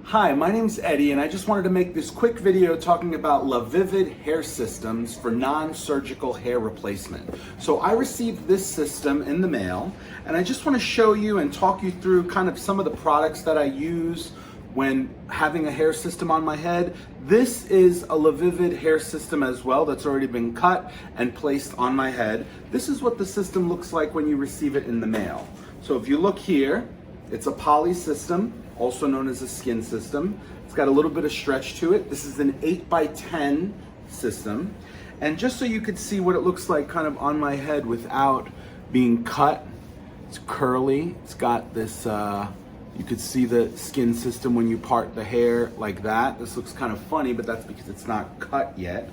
Hi, my name's Eddie, and I just wanted to make this quick video talking about LaVivid Hair Systems for non-surgical hair replacement. So I received this system in the mail, and I just want to show you and talk you through kind of some of the products that I use when having a hair system on my head. This is a LaVivid hair system as well that's already been cut and placed on my head. This is what the system looks like when you receive it in the mail. So if you look here, it's a poly system, also known as a skin system. It's got a little bit of stretch to it. This is an 8x10 system. And just so you could see what it looks like kind of on my head without being cut, it's curly. It's got this, you could see the skin system when you part the hair like that. This looks kind of funny, but that's because it's not cut yet.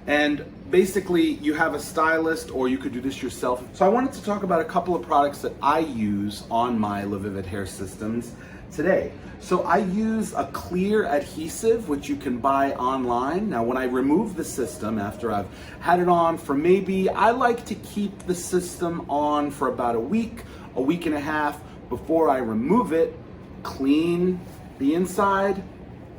And basically you have a stylist, or you could do this yourself. So I wanted to talk about a couple of products that I use on my LaVivid hair systems today. So I use a clear adhesive, which you can buy online. Now, when I remove the system after I've had it on for I like to keep the system on for about a week and a half before I remove it, clean the inside,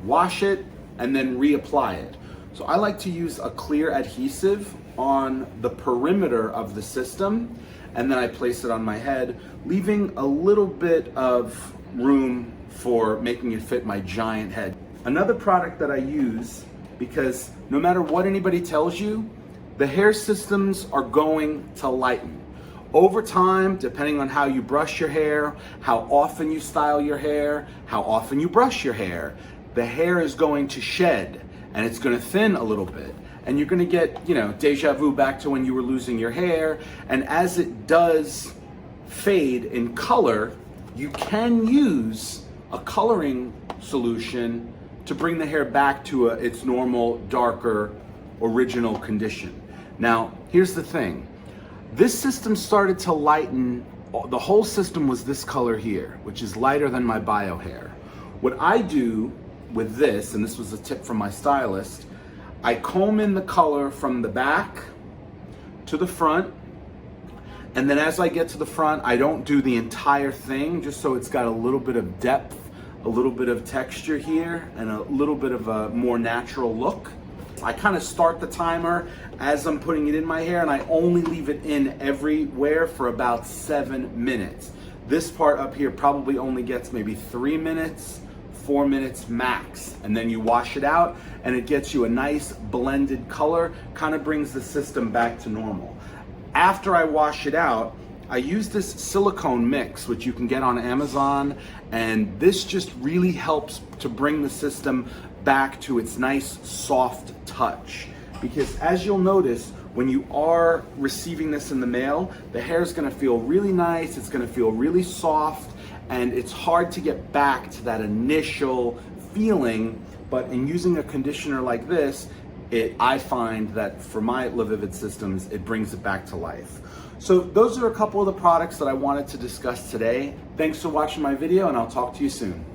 wash it, and then reapply it. So I like to use a clear adhesive on the perimeter of the system, and then I place it on my head, leaving a little bit of room for making it fit my giant head. Another product that I use, because no matter what anybody tells you, the hair systems are going to lighten. Over time, depending on how you brush your hair, how often you style your hair, how often you brush your hair, the hair is going to shed and it's going to thin a little bit. And you're going to get, deja vu back to when you were losing your hair. And as it does fade in color, you can use a coloring solution to bring the hair back to its normal, darker, original condition. Now, here's the thing. This system started to lighten. The whole system was this color here, which is lighter than my bio hair. What I do with this, and this was a tip from my stylist, I comb in the color from the back to the front, and then as I get to the front, I don't do the entire thing, just so it's got a little bit of depth, a little bit of texture here, and a little bit of a more natural look. I kind of start the timer as I'm putting it in my hair, and I only leave it in everywhere for about 7 minutes. This part up here probably only gets maybe 3 minutes, 4 minutes max, and then you wash it out and it gets you a nice blended color, kind of brings the system back to normal. After I wash it out, I use this silicone mix, which you can get on Amazon, and this just really helps to bring the system back to its nice soft touch. Because as you'll notice, when you are receiving this in the mail, the hair is going to feel really nice, it's going to feel really soft, and it's hard to get back to that initial feeling. But in using a conditioner like this, I find that for my LaVivid systems, it brings it back to life. So those are a couple of the products that I wanted to discuss today. Thanks for watching my video, and I'll talk to you soon.